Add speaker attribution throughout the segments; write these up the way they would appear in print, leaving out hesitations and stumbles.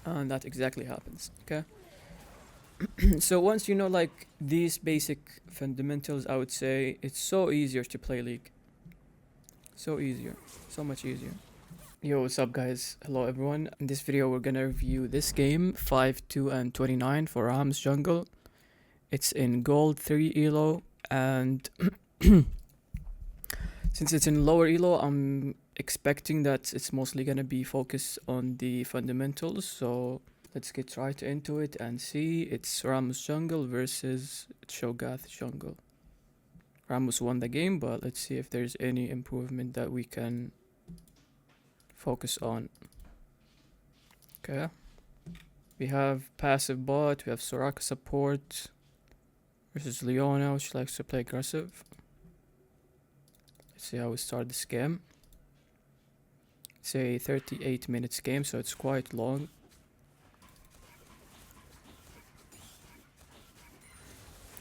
Speaker 1: And that exactly happens. Okay. So once you know like these basic fundamentals, I would say it's so easier to play League. So easier. So much easier. Yo, what's up guys? Hello everyone. In this video we're gonna review this game 5, 2 and 29 for Rammus Jungle. It's in gold 3 elo, and since it's in lower elo I'm expecting that it's mostly gonna be focused on the fundamentals. So let's get right into it and see. It's Rammus Jungle versus Cho'Gath Jungle. Rammus won the game, but let's see if there's any improvement that we can focus on. Okay. We have passive bot, we have Soraka support versus Leona, which likes to play aggressive. Let's see how we start this game. It's a 38 minutes game, so it's quite long.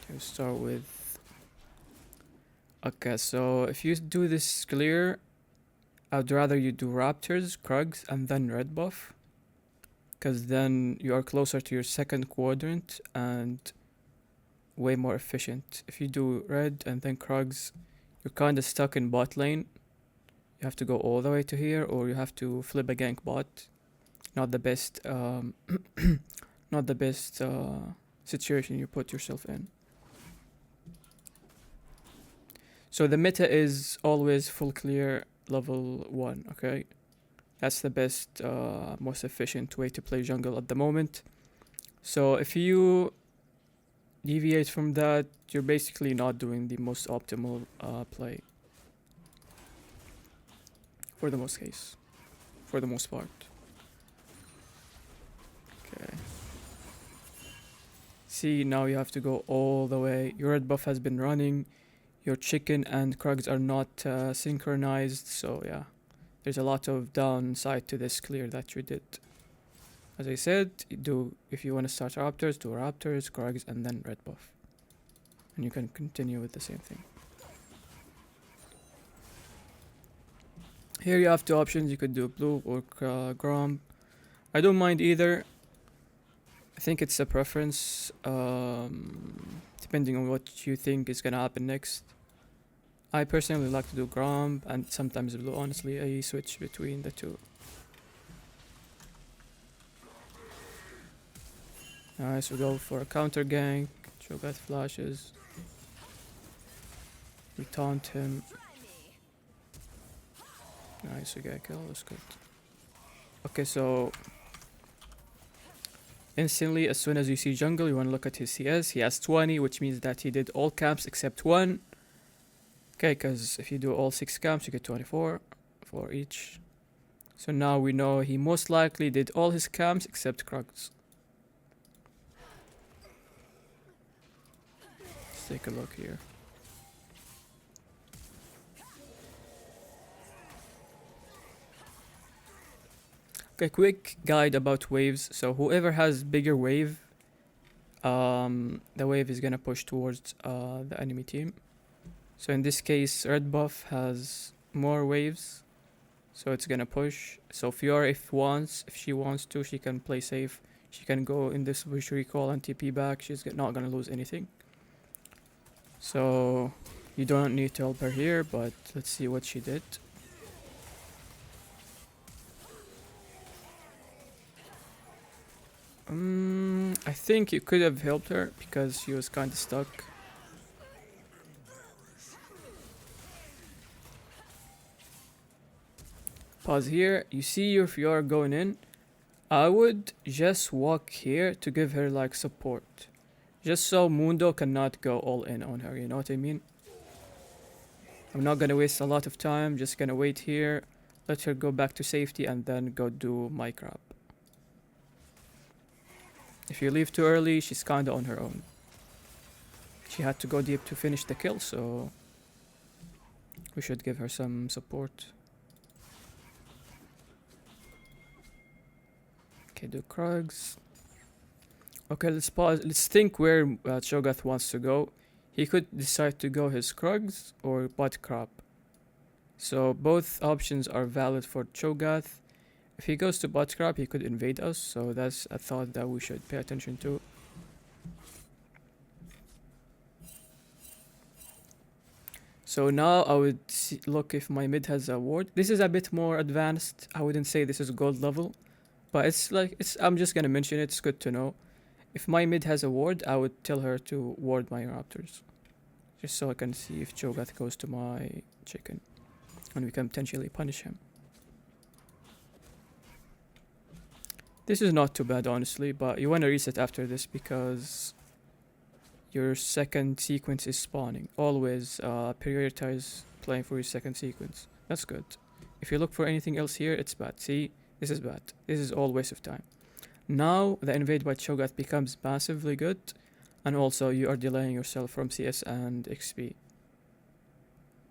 Speaker 1: Okay, we start with... Okay, so if you do this clear, I'd rather you do Raptors, Krugs, and then red buff. Because then you are closer to your second quadrant and way more efficient. If you do red and then Krugs, you're kind of stuck in bot lane. You have to go all the way to here, or you have to flip a gank bot. Not the best, not the best situation you put yourself in. So the meta is always full clear level 1, okay? That's the best, most efficient way to play jungle at the moment. So if you deviate from that, you're basically not doing the most optimal play. For the most case. For the most part. Okay. See, now you have to go all the way. Your red buff has been running. Your chicken and Krugs are not synchronized, so yeah. There's a lot of downside to this clear that you did. As I said, if you want to start Raptors, do Raptors, Krugs, and then red buff. And you can continue with the same thing. Here you have two options. You could do blue or Grom. I don't mind either. I think it's a preference, depending on what you think is gonna happen next. I personally like to do Grom and sometimes blue. Honestly, I switch between the two. Nice, we go for a counter gank. Cho'Gath flashes. We taunt him. Nice, we get a kill, that's good. Okay, so instantly, as soon as you see jungle, you want to look at his CS. He has 20, which means that he did all camps except one. Okay, because if you do all 6 camps, you get 24 for each. So now we know he most likely did all his camps except Krugs. Let's take a look here. Okay, quick guide about waves. So whoever has bigger wave, the wave is gonna push towards the enemy team. So in this case, red buff has more waves, so it's gonna push. So Fiora, if she wants to, she can play safe. She can go in this wish recall and TP back. She's not gonna lose anything. So you don't need to help her here, but let's see what she did. I think you could have helped her because she was kind of stuck. Pause here. You see your Fiora going in. I would just walk here to give her like support. Just so Mundo cannot go all in on her, you know what I mean? I'm not gonna waste a lot of time, just gonna wait here, let her go back to safety and then go do my crap. If you leave too early, she's kinda on her own. She had to go deep to finish the kill, so we should give her some support. Okay, do Krugs. Okay, let's pause. Let's think where Cho'Gath wants to go. He could decide to go his Krugs or bot crop. So both options are valid for Cho'Gath. If he goes to bot crab, he could invade us, so that's a thought that we should pay attention to. So now I would look if my mid has a ward. This is a bit more advanced. I wouldn't say this is gold level, but I'm just gonna mention it. It's good to know. If my mid has a ward, I would tell her to ward my raptors, just so I can see if Cho'Gath goes to my chicken, and we can potentially punish him. This is not too bad, honestly, but you want to reset after this because your second sequence is spawning. Always prioritize playing for your second sequence. That's good. If you look for anything else here, it's bad. See, this is bad. This is all waste of time. Now the invade by Cho'Gath becomes massively good, and also you are delaying yourself from CS and XP.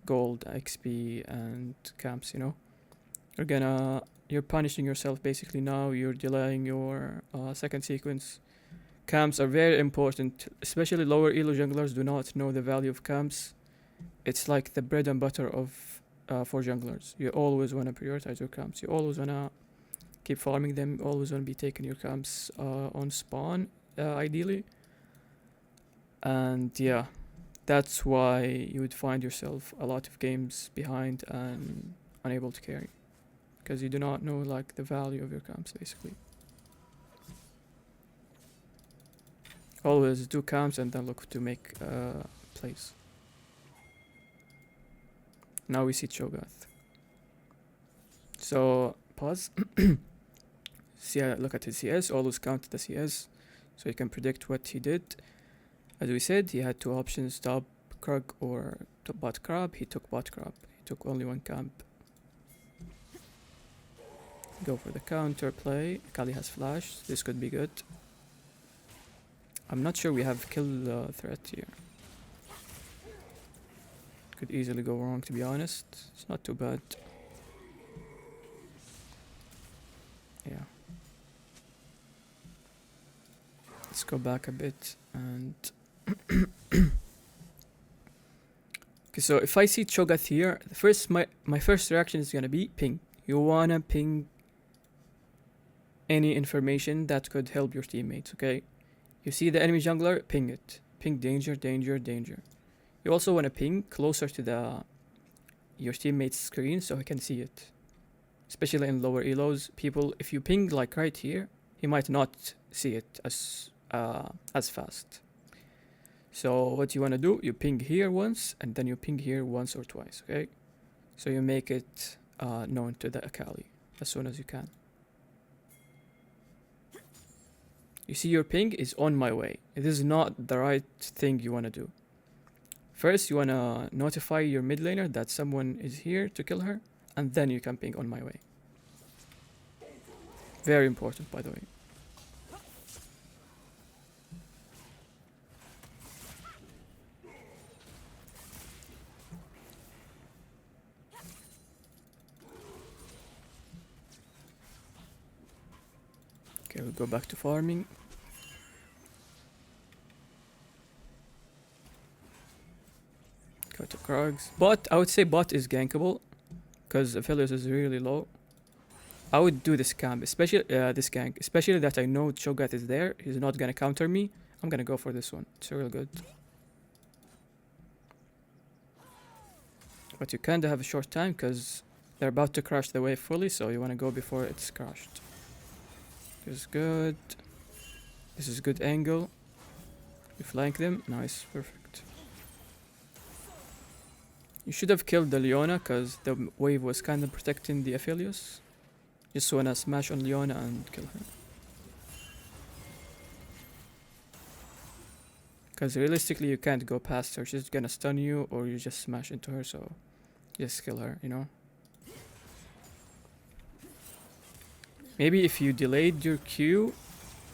Speaker 1: Gold, XP, and camps, you know? You're punishing yourself basically now. You're delaying your second sequence. Camps are very important, especially lower elo junglers do not know the value of camps. It's like the bread and butter of for junglers. You always want to prioritize your camps. You always want to keep farming them. You always want to be taking your camps on spawn, ideally. And yeah, that's why you would find yourself a lot of games behind and unable to carry, because you do not know like the value of your camps basically. Always do camps and then look to make plays. Now we see Cho'Gath. So pause. Look at his CS. Always count the CS, so you can predict what he did. As we said, he had two options: top Krug or bot crab. He took bot crab. He took only one camp. Go for the counter play. Kali has flash. This could be good. I'm not sure we have kill threat here. Could easily go wrong, to be honest. It's not too bad. Yeah. Let's go back a bit and okay, so if I see Cho'Gath here, my first reaction is gonna be ping. You wanna ping any information that could help your teammates, okay? You see the enemy jungler, ping it. Ping danger, danger, danger. You also want to ping closer to your teammate's screen so he can see it. Especially in lower elos, if you ping like right here, he might not see it as fast. So what you want to do, you ping here once, and then you ping here once or twice, okay? So you make it known to the Akali as soon as you can. You see your ping is on my way. It is not the right thing you want to do. First, you want to notify your mid laner that someone is here to kill her, and then you can ping on my way. Very important, by the way. Okay, we'll go back to farming. Go to Krugs. Bot, I would say bot is gankable, because Aphelios is really low. I would do this camp, especially this gank, especially that I know Cho'Gath is there. He's not gonna counter me. I'm gonna go for this one. It's real good. But you kinda have a short time because they're about to crash the wave fully, so you wanna go before it's crashed. This is good. This is good angle. You flank them. Nice, perfect. You should have killed the Leona because the wave was kind of protecting the Aphelios. Just wanna smash on Leona and kill her. Because realistically you can't go past her. She's gonna stun you or you just smash into her, so just kill her, you know? Maybe if you delayed your Q,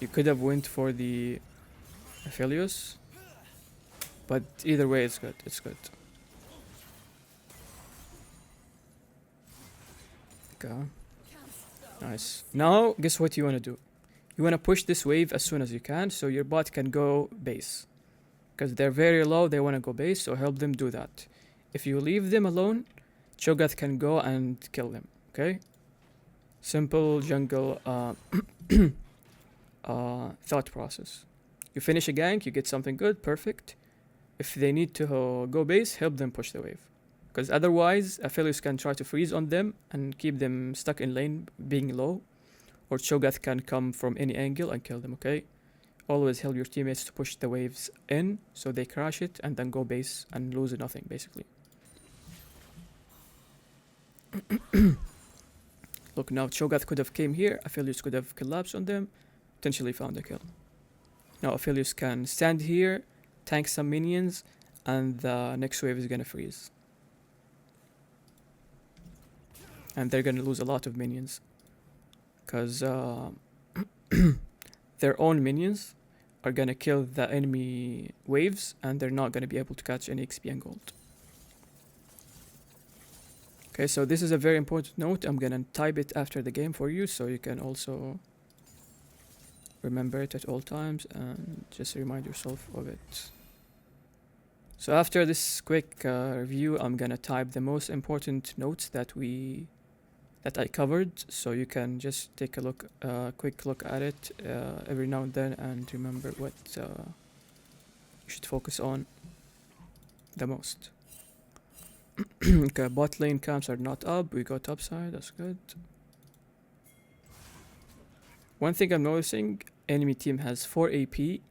Speaker 1: you could have went for the Aphelios. But either way, it's good. It's good. Okay. Nice. Now, guess what you want to do? You want to push this wave as soon as you can so your bot can go base. Because they're very low, they want to go base, so help them do that. If you leave them alone, Cho'Gath can go and kill them, okay? Simple jungle thought process. You finish a gank, you get something good, perfect. If they need to go base, help them push the wave. Because otherwise, Aphelios can try to freeze on them and keep them stuck in lane, being low. Or Cho'Gath can come from any angle and kill them, okay? Always help your teammates to push the waves in, so they crash it and then go base and lose nothing, basically. Look, now Cho'Gath could have came here, Aphelios could have collapsed on them, potentially found a kill. Now Aphelios can stand here, tank some minions, and the next wave is gonna freeze. And they're gonna lose a lot of minions. Because their own minions are gonna kill the enemy waves, and they're not gonna be able to catch any XP and gold. Okay, so this is a very important note. I'm gonna type it after the game for you, so you can also remember it at all times and just remind yourself of it. So after this quick review, I'm gonna type the most important notes that I covered, so you can just take a look, quick look at it every now and then, and remember what you should focus on the most. Okay, bot lane camps are not up. We got upside. That's good. One thing I'm noticing, enemy team has 4 AP,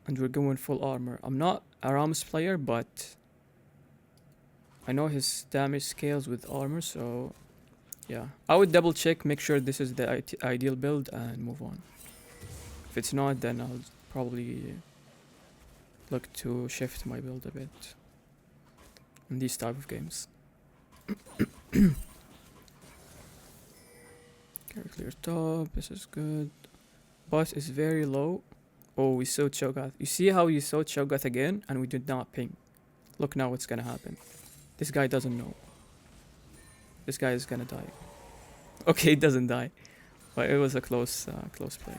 Speaker 1: and we're going full armor. I'm not a Rammus player, but I know his damage scales with armor, so yeah. I would double check, make sure this is the ideal build, and move on. If it's not, then I'll probably look to shift my build a bit in these type of games. Okay, clear top. This is good. Bot is very low. Oh, we saw Cho'Gath. You see how you saw Cho'Gath again, and we did not ping. Look now what's gonna happen. This guy doesn't know. This guy is gonna die. Okay, he doesn't die, but it was a close play.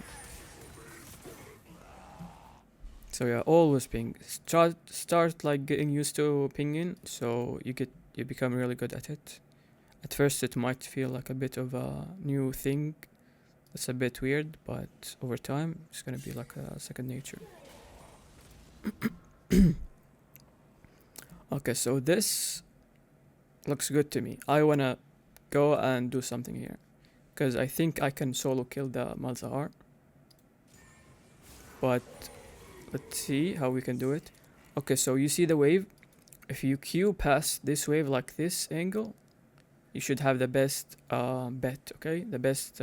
Speaker 1: So yeah, always ping. Start like getting used to pinging, so you become really good at it. At first, it might feel like a bit of a new thing. It's a bit weird, but over time, it's gonna be like a second nature. Okay, so this looks good to me. I wanna go and do something here, because I think I can solo kill the Malzahar. But let's see how we can do it. Okay, so you see the wave. If you Q past this wave like this angle, you should have the best bet, okay? The best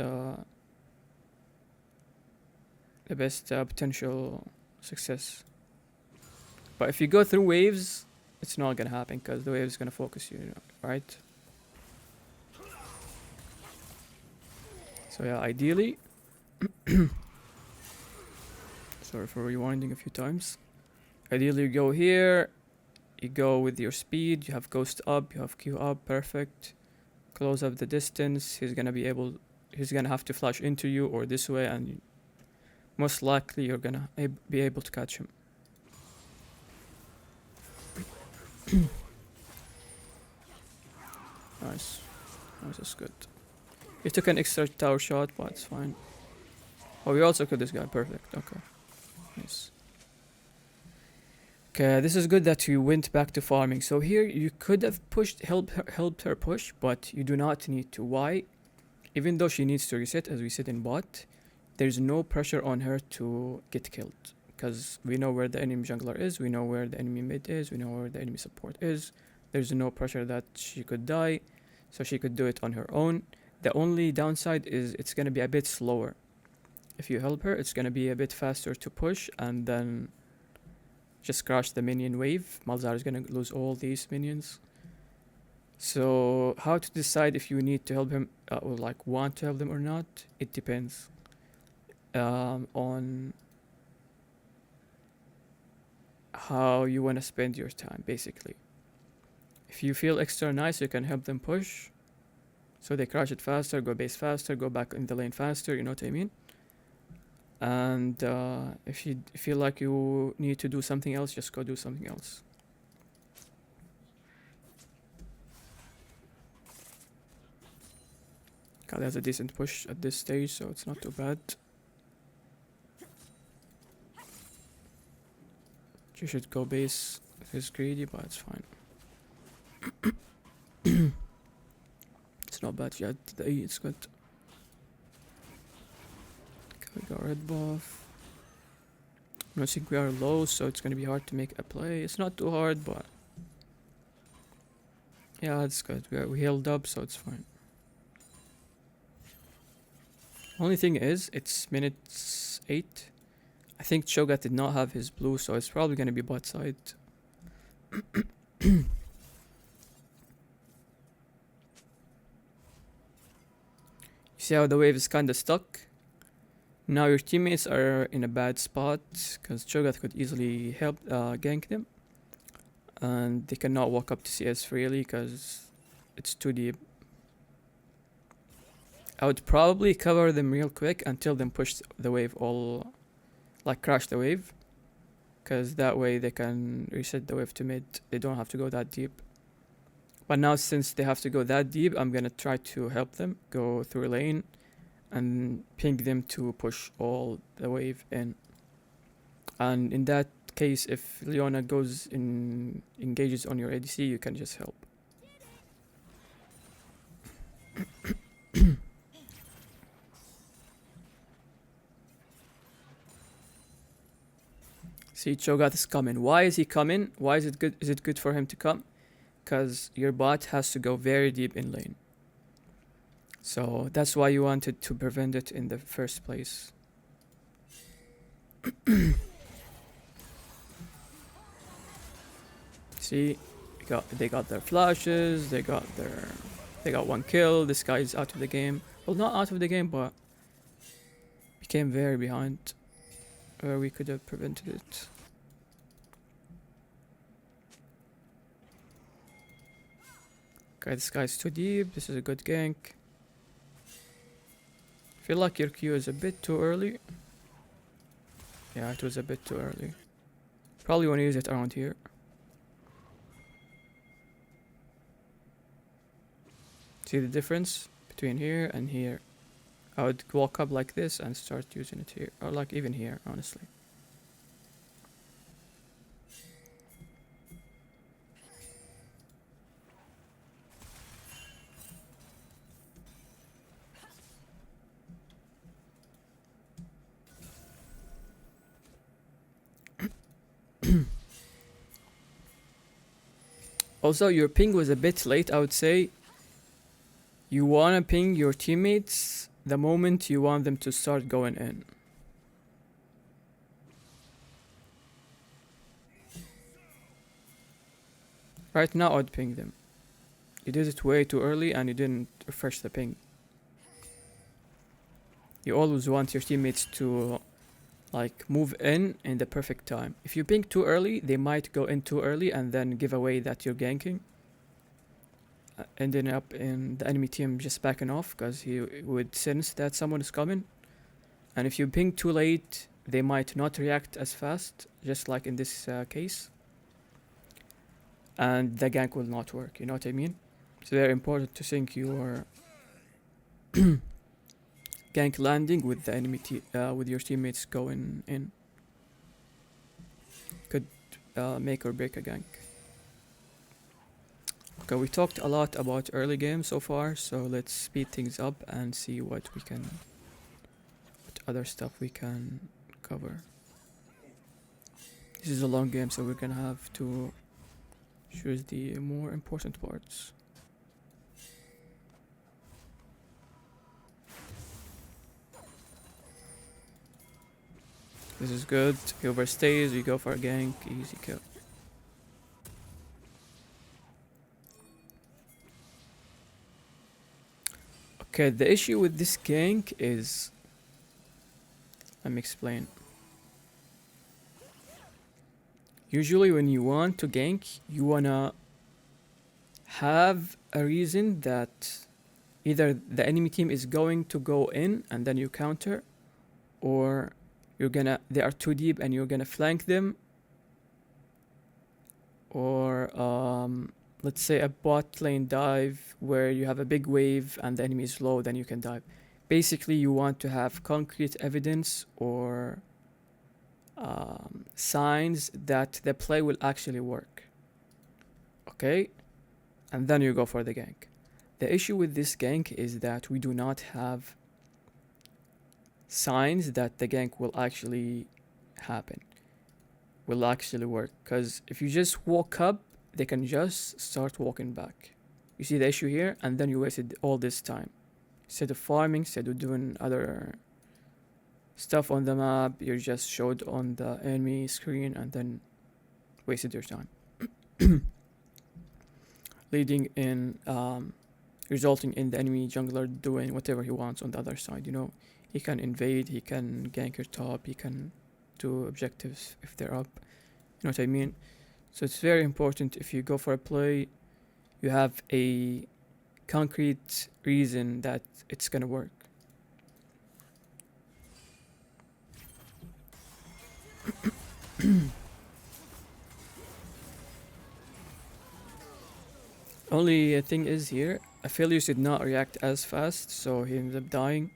Speaker 1: potential success. But if you go through waves, it's not gonna happen, because the wave is gonna focus you, right? So yeah, ideally, sorry for rewinding a few times. Ideally, you go here, you go with your speed, you have ghost up, you have Q up, perfect. Close up the distance. He's gonna have to flash into you or this way, and most likely you're gonna be able to catch him. Nice, that's good. He took an extra tower shot, but it's fine. Oh, we also killed this guy, perfect, okay. Nice. Okay, this is good that you went back to farming. So here you could have helped her push, but you do not need to. Why? Even though she needs to reset, as we said in bot, there's no pressure on her to get killed, because we know where the enemy jungler is, we know where the enemy mid is, we know where the enemy support is. There's no pressure that she could die, so she could do it on her own. The only downside is it's gonna be a bit slower. If you help her, it's gonna be a bit faster to push, and then just crash the minion wave. Malzahar is gonna lose all these minions. So how to decide if you need to help him or like want to help them or not? It depends on how you want to spend your time, basically. If you feel extra nice, you can help them push, so they crash it faster, go base faster, go back in the lane faster, you know what I mean? And if you feel like you need to do something else, just go do something else. Cat has a decent push at this stage, so it's not too bad. She should go base. He's greedy, but it's fine. It's not bad. She had the E, it's good. Okay, we got red buff. I think we are low, so it's gonna be hard to make a play. It's not too hard, but yeah, it's good. We healed up, so it's fine. Only thing is, it's minutes 8. I think Cho'Gath did not have his blue, so it's probably gonna be bot side. You see how the wave is kinda stuck? Now your teammates are in a bad spot, because Cho'Gath could easily help gank them. And they cannot walk up to CS freely, because it's too deep. I would probably cover them real quick until them push the wave all, like crash the wave, because that way they can reset the wave to mid. They don't have to go that deep. But now since they have to go that deep, I'm gonna try to help them go through lane and ping them to push all the wave in. And in that case, if Leona engages on your ADC, you can just help. See, Cho'Gath is coming. Why is he coming? Why is it good? Is it good for him to come? Because your bot has to go very deep in lane. So that's why you wanted to prevent it in the first place. See, they got their flashes. They got one kill. This guy is out of the game. Well, not out of the game, but became very behind, where we could have prevented it. Okay, this guy's too deep. This is a good gank. Feel like your Q is a bit too early. Yeah, it was a bit too early. Probably want to use it around here. See the difference between here and here? I would walk up like this and start using it here, or like even here, honestly. Also, your ping was a bit late, I would say. You wanna ping your teammates the moment you want them to start going in. Right now, I'd ping them. You did it way too early and you didn't refresh the ping. You always want your teammates to like move in the perfect time. If you ping too early, they might go in too early and then give away that you're ganking. Ending up in the enemy team just backing off because he would sense that someone is coming. And if you ping too late, they might not react as fast, just like in this case. And the gank will not work, you know what I mean? It's very important to sync your gank landing with the enemy with your teammates going in. Could make or break a gank. Okay, we talked a lot about early game so far, so let's speed things up and see what other stuff we can cover. This is a long game, so we're gonna have to choose the more important parts. This is good. He overstays, we go for a gank, easy kill. Okay, the issue with this gank is... Let me explain. Usually when you want to gank, you wanna have a reason that either the enemy team is going to go in and then you counter, or they are too deep and you're gonna flank them, or let's say a bot lane dive where you have a big wave and the enemy is low, then you can dive. Basically, you want to have concrete evidence or signs that the play will actually work. Okay? And then you go for the gank. The issue with this gank is that we do not have signs that the gank will actually happen, will actually work. Because if you just walk up, they can just start walking back. You see the issue here, and then you wasted all this time. Instead of farming, instead of doing other stuff on the map, you just showed on the enemy screen and then wasted your time. Leading in, resulting in the enemy jungler doing whatever he wants on the other side, you know. He can invade, he can gank your top, he can do objectives if they're up. You know what I mean? So it's very important if you go for a play, you have a concrete reason that it's gonna work. Only thing is here, Aphelios did not react as fast, so he ended up dying.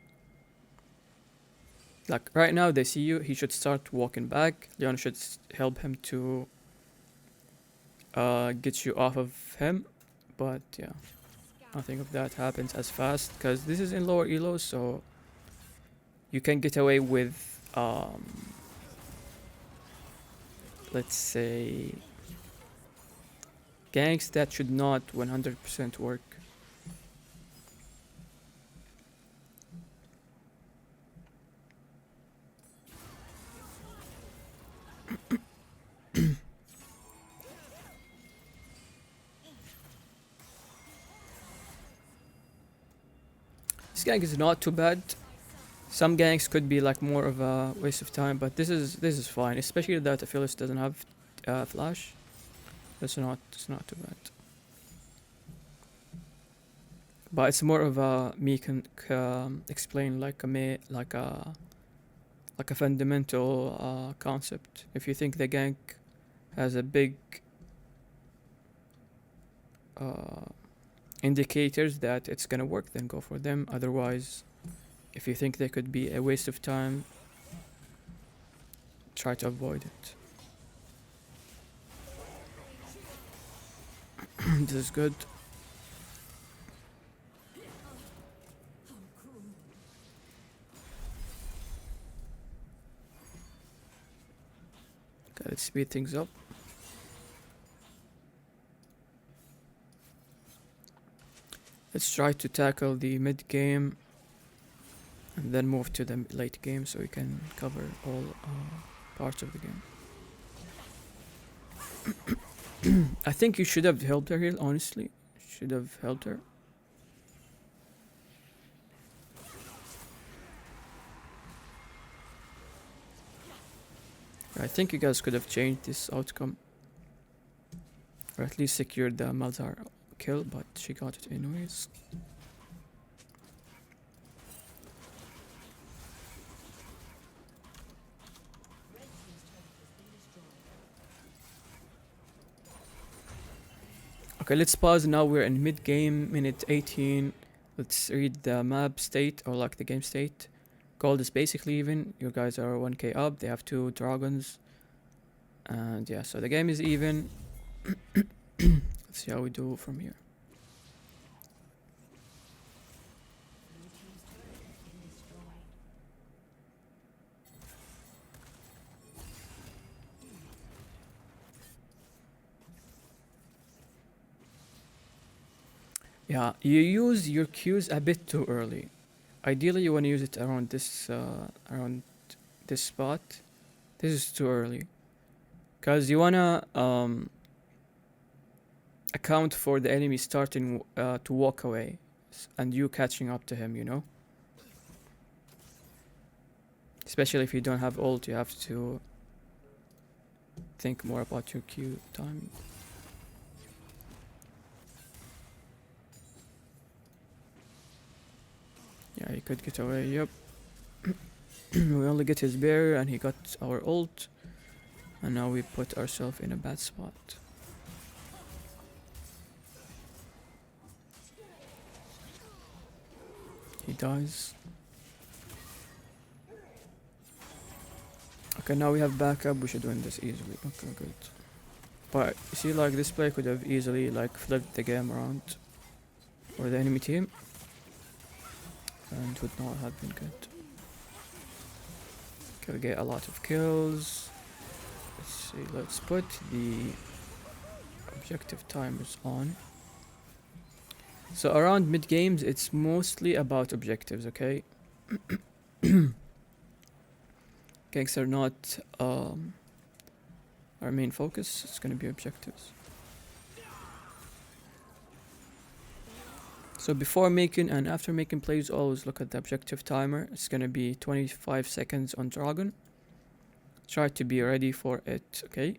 Speaker 1: Like right now they see you, he should start walking back. Leon should help him to get you off of him, but yeah, nothing of that happens as fast because this is in lower elo, so you can get away with let's say ganks that should not 100% work. This gank is not too bad. Some ganks could be like more of a waste of time, but this is fine, especially that Aphelios doesn't have flash. It's not too bad. But it's more of a me can explain like a fundamental concept. If you think the gank has a big indicators that it's gonna work, then go for them. Otherwise, if you think they could be a waste of time, try to avoid it. This is good. Okay, let's speed things up. Let's try to tackle the mid game and then move to the late game so we can cover all parts of the game. I think you should have helped her here, honestly. Should have helped her. I think you guys could have changed this outcome. Or at least secured the Malzahar kill, but she got it anyways. Okay, let's pause now. We're in mid game, minute 18. Let's read the map state, or like the game state. Gold is basically even. You guys are 1k up. They have 2 dragons. And yeah, so the game is even. Let's see how we do from here. Yeah, you use your Qs a bit too early. Ideally, you want to use it around this spot. This is too early, cause you wanna account for the enemy starting to walk away, and you catching up to him. You know, especially if you don't have ult, you have to think more about your Q timing. Yeah, he could get away, yep. We only get his barrier and he got our ult. And now we put ourselves in a bad spot. He dies. Okay, now we have backup. We should win this easily. Okay, good. But you see, like, this play could have easily like flipped the game around for the enemy team, and would not have been good. Okay, we get a lot of kills. Let's see. Let's put the objective timers on. So around mid games, it's mostly about objectives. Okay. Ganks are not our main focus. It's gonna be objectives. So before making and after making plays, always look at the objective timer. It's gonna be 25 seconds on Dragon. Try to be ready for it, okay?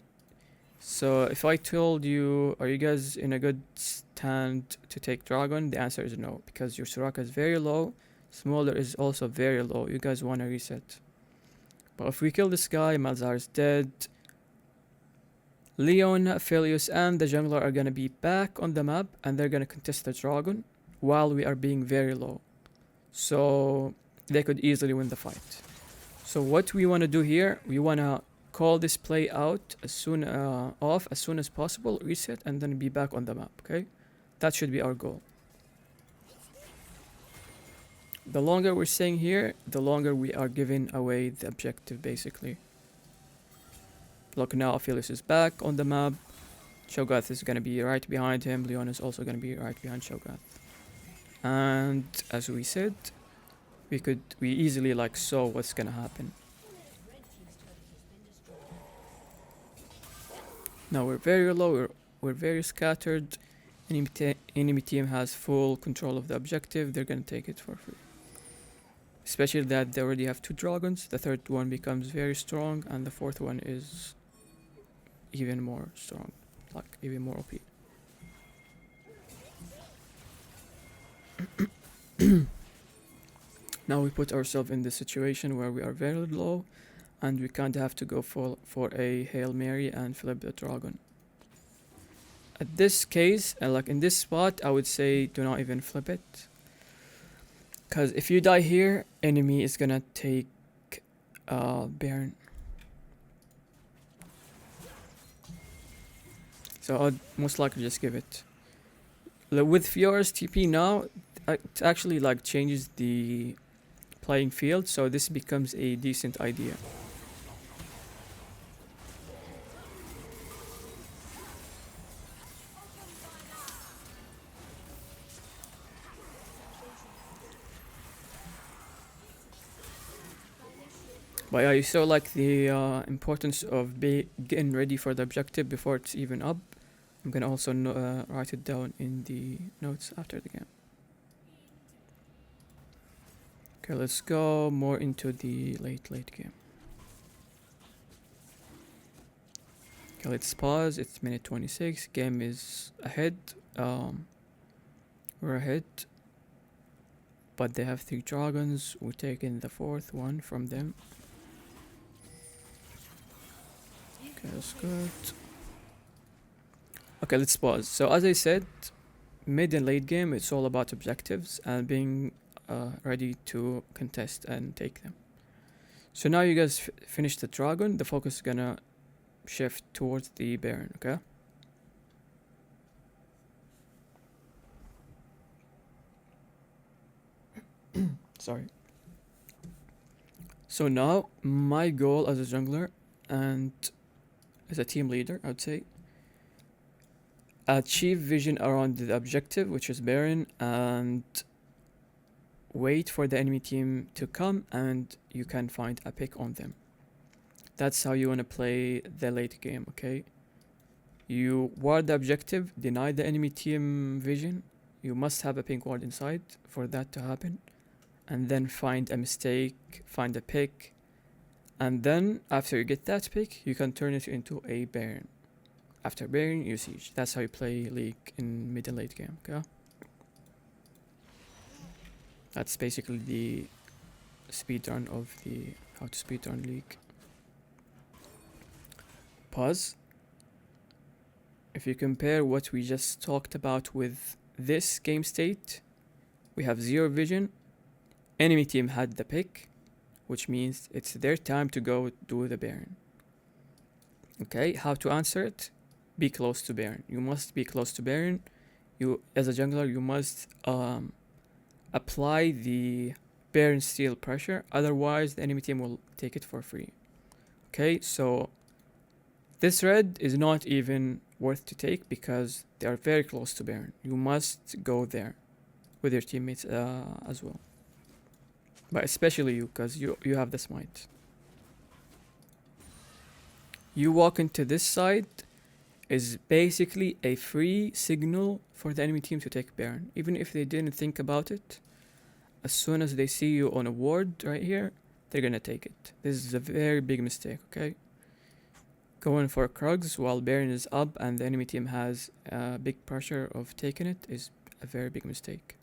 Speaker 1: So if I told you, are you guys in a good stand to take Dragon? The answer is no, because your Soraka is very low. Smaller is also very low. You guys wanna reset. But if we kill this guy, Malzahar is dead. Leon, Philius, and the jungler are gonna be back on the map, and they're gonna contest the Dragon while we are being very low. So they could easily win the fight. So what we wanna do here, we wanna call this play out as soon as possible, reset, and then be back on the map, okay? That should be our goal. The longer we're staying here, the longer we are giving away the objective, basically. Look, now Philius is back on the map. Shogath is gonna be right behind him. Leon is also gonna be right behind Shogath. And as we said, we easily like saw what's gonna happen. Now we're very low, we're very scattered. Enemy team has full control of the objective. They're gonna take it for free. Especially that they already have 2 dragons. The third one becomes very strong, and the fourth one is even more strong, like even more OP. Now we put ourselves in the situation where we are very low, and we kind of have to go for a Hail Mary and flip the dragon. At this case, like in this spot, I would say do not even flip it. Because if you die here, enemy is gonna take Baron. So I'd most likely just give it. With Fiora's TP now, it actually like changes the playing field, so this becomes a decent idea. But yeah, you saw like the importance of getting ready for the objective before it's even up. I'm gonna also write it down in the notes after the game. Okay, let's go more into the late game. Okay, let's pause. It's minute 26. Game is ahead. We're ahead. But they have 3 dragons. We're taking the 4th one from them. Okay, that's good. Okay, let's pause. So as I said, mid and late game, it's all about objectives and being ready to contest and take them. So now you guys finished the dragon. The focus is gonna shift towards the Baron, okay? Sorry. So now my goal as a jungler and as a team leader, I would say, achieve vision around the objective, which is Baron, and wait for the enemy team to come and you can find a pick on them. That's how you want to play the late game, okay? You ward the objective, deny the enemy team vision. You must have a pink ward inside for that to happen. And then find a mistake, find a pick. And then after you get that pick, you can turn it into a Baron. After Baron, you siege. That's how you play League in mid and late game, okay? That's basically the speedrun of the how to speedrun League. Pause. If you compare what we just talked about with this game state, we have 0 vision, Enemy team had the pick, which means it's their time to go do the Baron. Okay, how to answer it? Be close to Baron. You must be close to Baron. You, as a jungler, you must apply the Baron steal pressure. Otherwise, the enemy team will take it for free. Okay, so this red is not even worth to take because they are very close to Baron. You must go there with your teammates as well. But especially you, because you have the smite. You walk into this side is basically a free signal for the enemy team to take Baron. Even if they didn't think about it, as soon as they see you on a ward right here, they're gonna take it. This is a very big mistake, okay? Going for Krugs while Baron is up and the enemy team has big pressure of taking it is a very big mistake.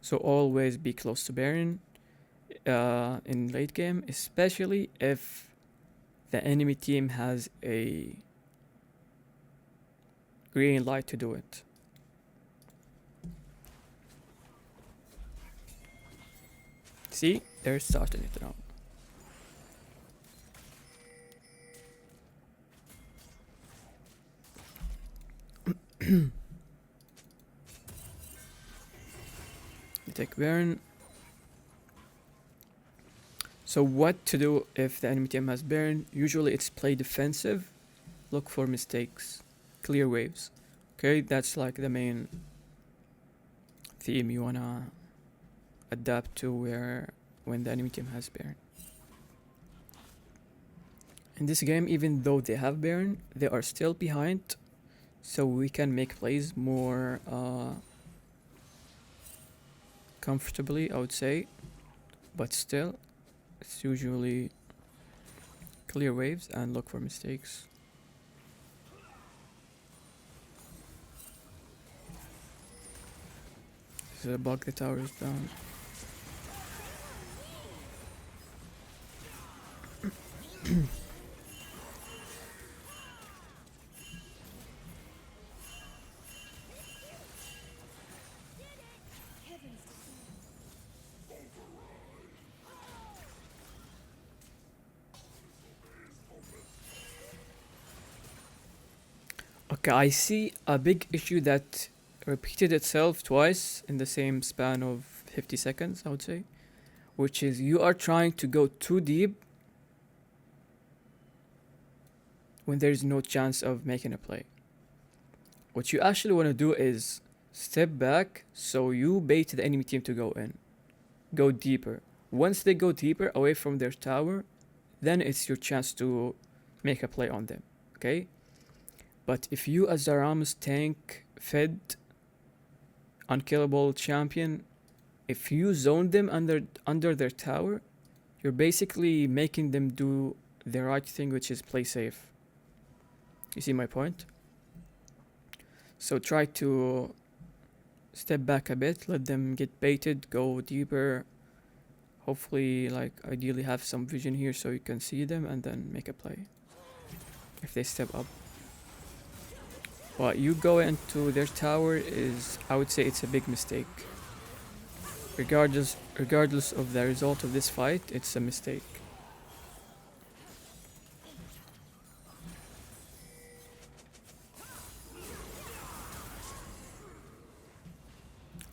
Speaker 1: So always be close to Baron in late game, especially if the enemy team has a green light to do it. See, they're starting it now. You take Baron. So what to do if the enemy team has Baron? Usually it's play defensive, look for mistakes, clear waves. Okay, that's like the main theme you wanna adapt to when the enemy team has Baron. In this game, even though they have Baron, they are still behind, so we can make plays more comfortably, I would say, but still it's usually clear waves and look for mistakes. This is a bug, the tower is down. Okay, I see a big issue that repeated itself twice in the same span of 50 seconds, I would say, which is you are trying to go too deep when there is no chance of making a play. What you actually want to do is step back so you bait the enemy team to go in. Go deeper. Once they go deeper away from their tower, then it's your chance to make a play on them, okay? But if you as a Rammus tank fed unkillable champion, if you zone them under their tower, you're basically making them do the right thing, which is play safe. You see my point? So try to step back a bit, let them get baited, go deeper. Hopefully, like, ideally have some vision here so you can see them and then make a play if they step up. What you go into their tower is, I would say, it's a big mistake. Regardless of the result of this fight, it's a mistake.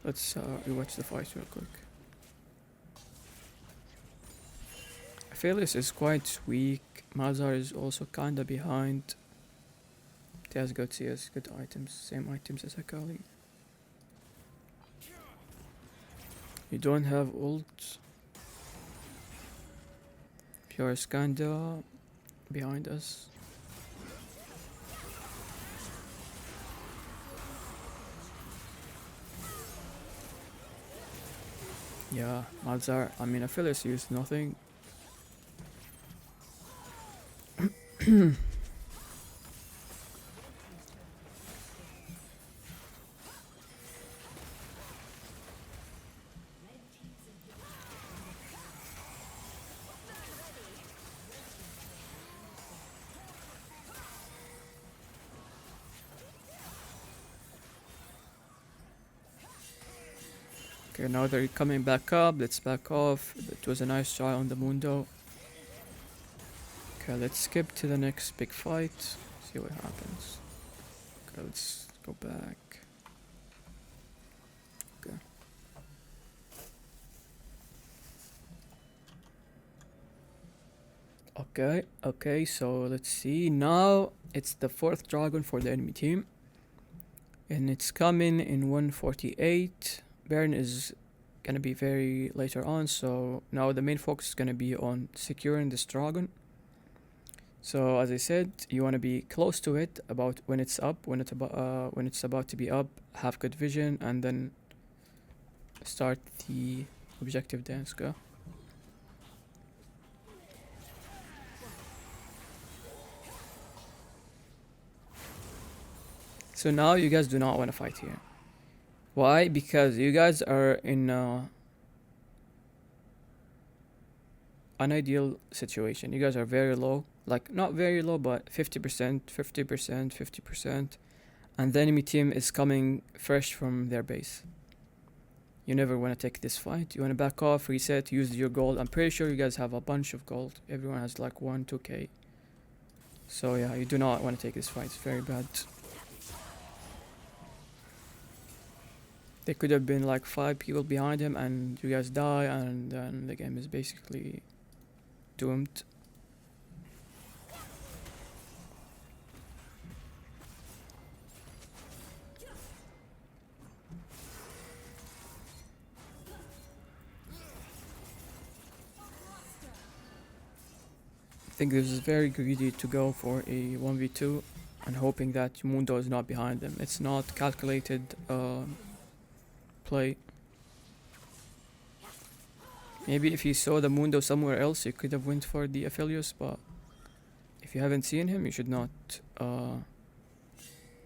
Speaker 1: Let's rewatch the fight real quick. Aphelios is quite weak. Mazar is also kinda behind. He has good CS, good items, same items as Akali. You don't have ult. Pure is kinda behind us. Yeah, Malzar, I mean, Aphelios used nothing. Okay, now they're coming back up. Let's back off. It was a nice try on the Mundo. Okay, let's skip to the next big fight. See what happens. Okay, let's go back. Okay. Okay, so let's see. Now it's the 4th dragon for the enemy team. And it's coming in 148. Baron is gonna be very later on, so now the main focus is gonna be on securing this dragon. So as I said, you wanna be close to it about when it's up, when it's about to be up, have good vision, and then start the objective dance. Go. So now you guys do not want to fight here. Why? Because you guys are in an ideal situation. You guys are very low, like not very low, but 50%, 50%, 50%, and the enemy team is coming fresh from their base. You never want to take this fight. You want to back off, reset, use your gold. I'm pretty sure you guys have a bunch of gold. Everyone has like 1, 2k. So yeah, you do not want to take this fight. It's very bad. There could have been like 5 people behind him and you guys die, and then the game is basically doomed. I think this is very greedy to go for a 1v2 and hoping that Mundo is not behind them. It's not calculated play. Maybe if you saw the Mundo somewhere else, you could have went for the Aphelios, but if you haven't seen him, you should not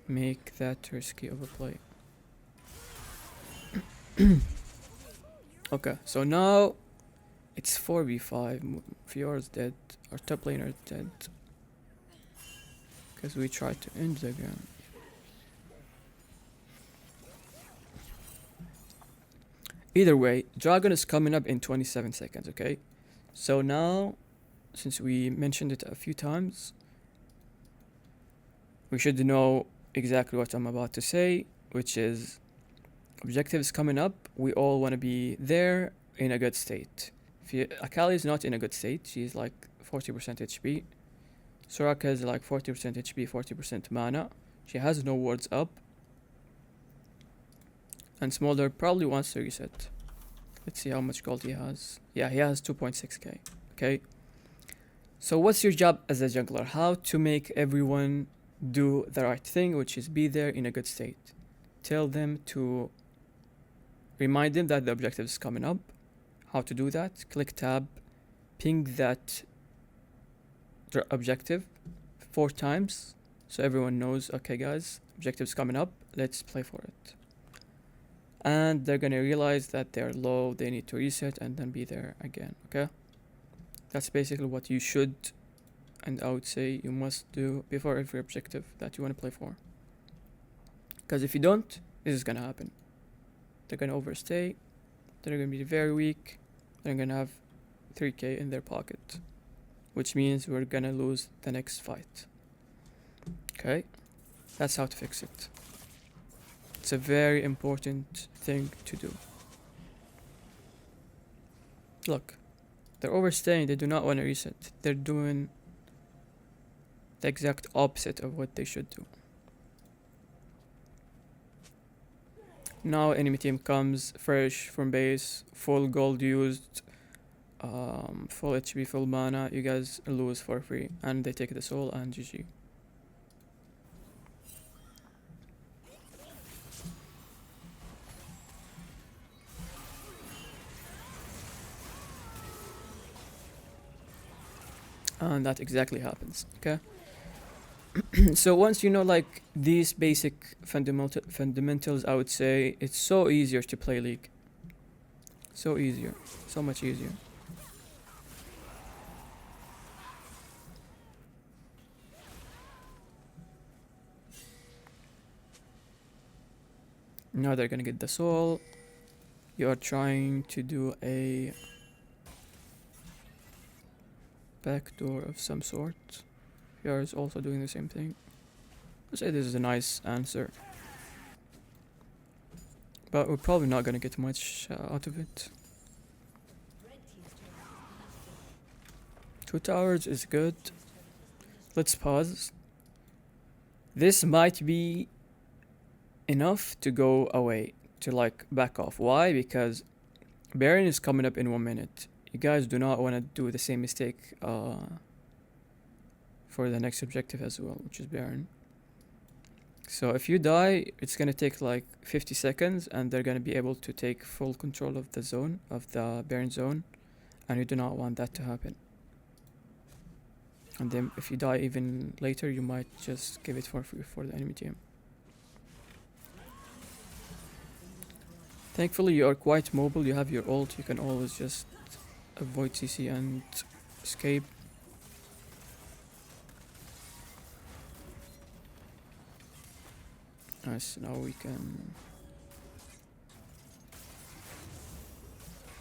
Speaker 1: make that risky of a play. Okay, so now it's 4v5. Fior's dead. Our top laner is dead. Because we tried to end the game. Either way, Dragon is coming up in 27 seconds, okay? So now, since we mentioned it a few times, we should know exactly what I'm about to say, which is objectives coming up. We all want to be there in a good state. Akali is not in a good state. She's like 40% HP. Soraka is like 40% HP, 40% mana. She has no wards up. And Smolder probably wants to reset. Let's see how much gold he has. Yeah, he has 2.6k. Okay. So what's your job as a jungler? How to make everyone do the right thing, which is be there in a good state. Tell them to remind them that the objective is coming up. How to do that? Click tab, ping that objective 4 times so everyone knows, okay guys, objective's coming up, let's play for it. And they're gonna realize that they're low, they need to reset and then be there again. Okay, that's basically what you should, and I would say you must do before every objective that you want to play for, because if you don't, this is gonna happen. They're gonna overstay, they're gonna be very weak, they're gonna have 3k in their pocket, which means we're gonna lose the next fight. Okay, that's how to fix it. It's a very important thing to do. Look, they're overstaying, they do not want to reset. They're doing the exact opposite of what they should do. Now enemy team comes fresh from base, full gold used, full HP, full mana. You guys lose for free and they take the soul and GG. And that exactly happens. Okay. So once you know like these basic fundamentals, I would say it's so easier to play League. So easier, so much easier. Now they're gonna get the soul. you are trying to do a backdoor of some sort. Here is also doing the same thing. I'd say this is a nice answer, but we're probably not gonna get much out of it. 2 towers is good. Let's pause. This might be enough to go away, to like back off. Why? Because Baron is coming up in 1 minute. You guys do not want to do the same mistake for the next objective as well, which is Baron. So if you die, it's gonna take like 50 seconds and they're gonna be able to take full control of the zone, of the Baron zone, and you do not want that to happen. And then if you die even later, you might just give it for free for the enemy team. Thankfully, you are quite mobile. You have your ult. You can always just avoid CC and escape. Nice. Now we can...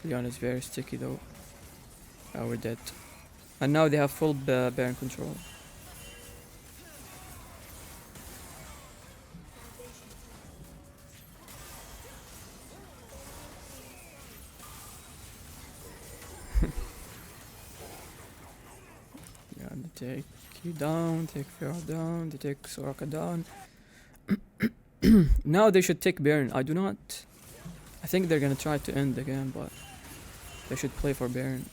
Speaker 1: Leon is very sticky though. Oh, we're dead. And now they have full Baron control. Yeah, they take you down, take Fiora down, they take Soraka down. Now they should take Baron. I think they're gonna try to end the game, but they should play for Baron.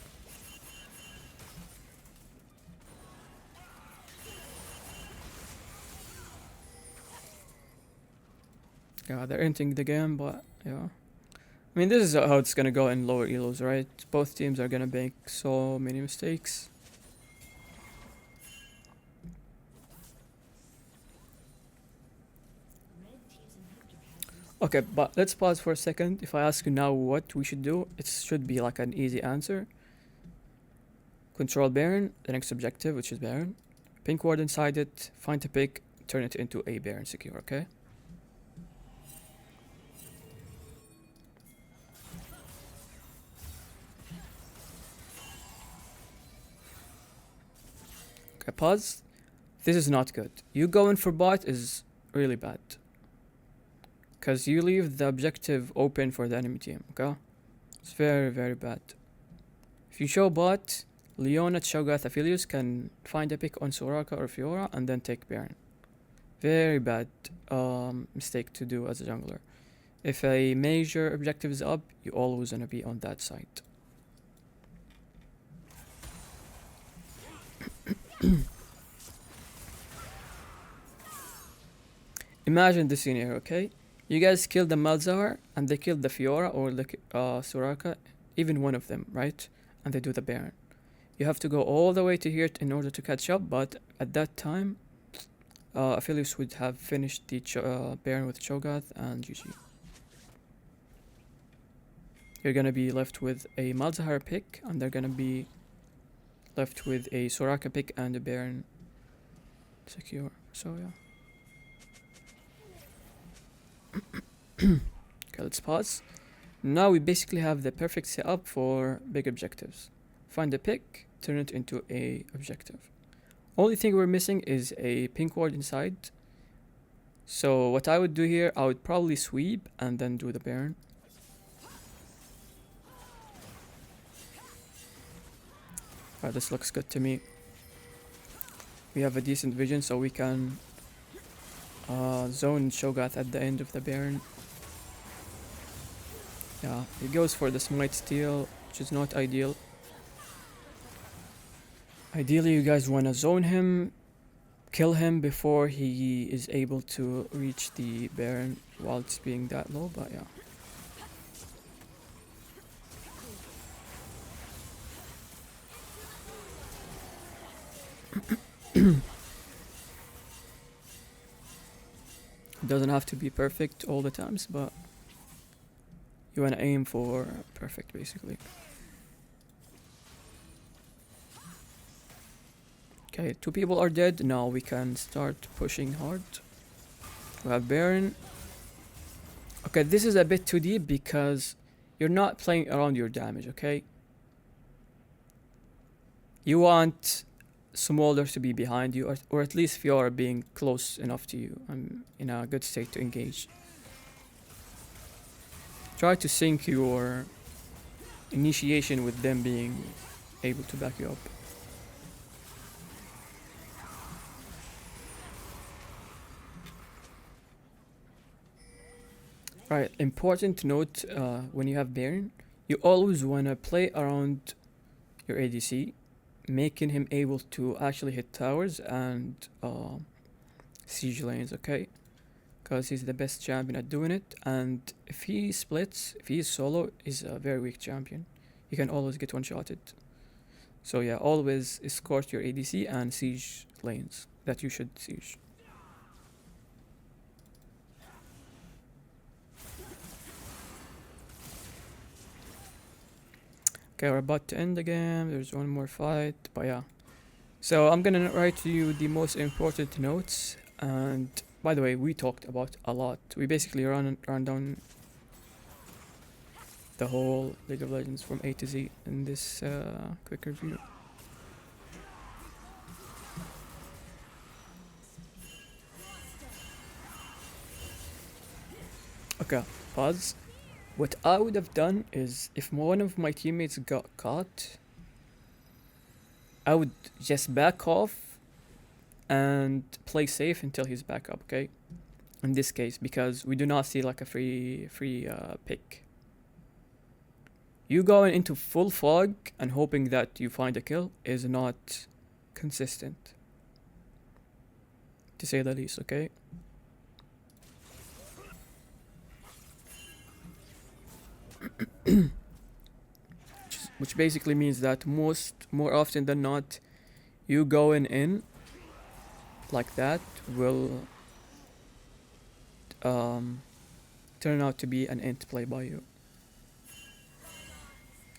Speaker 1: Yeah, they're ending the game, but yeah. I mean, this is how it's gonna go in lower elos, right? Both teams are gonna make so many mistakes. Okay, but let's pause for a second. If I ask you now what we should do, it should be like an easy answer. Control Baron, the next objective, which is Baron. Pink ward inside it, find a pick, turn it into a Baron secure, okay? Okay, pause. This is not good. You going for bot is really bad. Because you leave the objective open for the enemy team, okay? It's very, very bad. If you show bot, Leona, Cho'Gath, Aphelios can find a pick on Soraka or Fiora and then take Baron. Very bad mistake to do as a jungler. If a major objective is up, you always wanna be on that side. Imagine the scenario, okay? You guys killed the Malzahar and they killed the Fiora or the Soraka, even one of them, right? And they do the Baron. You have to go all the way to here in order to catch up, but at that time, Aphelios would have finished the Baron with Cho'Gath and GG. You're gonna be left with a Malzahar pick, and they're gonna be left with a Soraka pick and a Baron secure. So yeah. Okay, let's pause. Now we basically have the perfect setup for big objectives. Find a pick, turn it into a objective. Only thing we're missing is a pink ward inside. So what I would do here, I would probably sweep and then do the Baron. Alright, this looks good to me. We have a decent vision, so we can zone Cho'Gath at the end of the Baron. Yeah, he goes for the smite steal, which is not ideal. Ideally, you guys want to zone him, kill him before he is able to reach the Baron while it's being that low, but yeah. It doesn't have to be perfect all the times, but you want to aim for perfect, basically. Okay, 2 people are dead. Now we can start pushing hard. We have Baron. Okay, this is a bit too deep because you're not playing around your damage, okay? You want Smolder to be behind you, or at least Fiora being close enough to you. I'm in a good state to engage. Try to sync your initiation with them being able to back you up. Right, important note when you have Baron, you always want to play around your ADC, making him able to actually hit towers and siege lanes, okay? Because he's the best champion at doing it, and if he splits, if he's solo, he's a very weak champion. You can always get one-shotted. So yeah, always escort your ADC and siege lanes that you should siege. Okay, we're about to end the game. There's one more fight, but yeah. So I'm gonna write to you the most important notes. And by the way, we talked about a lot. We basically ran down the whole League of Legends from A to Z in this quick review. Okay, pause. What I would have done is, if one of my teammates got caught, I would just back off and play safe until he's back up, okay? In this case, because we do not see like a free pick. You going into full fog and hoping that you find a kill is not consistent, to say the least, okay? Which basically means that more often than not, you going in like that will turn out to be an int play by you,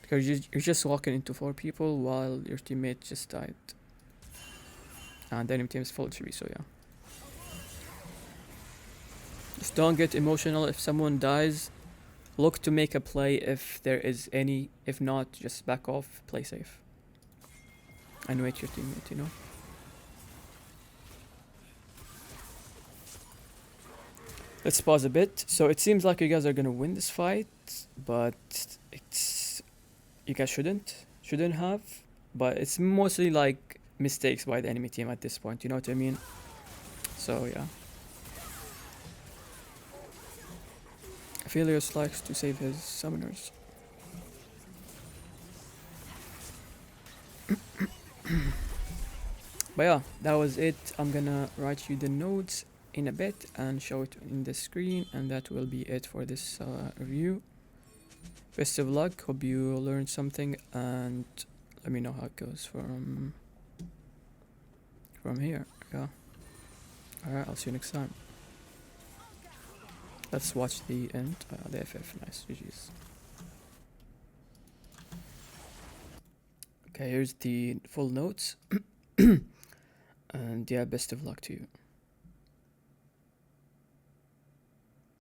Speaker 1: because you're just walking into 4 people while your teammate just died and the enemy team is full HP. So yeah, just don't get emotional if someone dies. Look to make a play if there is any. If not, just back off, play safe, and wait your teammate, you know? Let's pause a bit. So it seems like you guys are gonna win this fight, but it's... You guys shouldn't have, but it's mostly like mistakes by the enemy team at this point, you know what I mean? So yeah. Aphelios likes to save his summoners. But yeah, that was it. I'm gonna write you the notes in a bit and show it in the screen, and that will be it for this review. Best of luck, hope you learned something, and let me know how it goes from here. Yeah. Alright, I'll see you next time. Let's watch the end. The FF, nice, GG's. Okay, here's the full notes. And yeah, best of luck to you.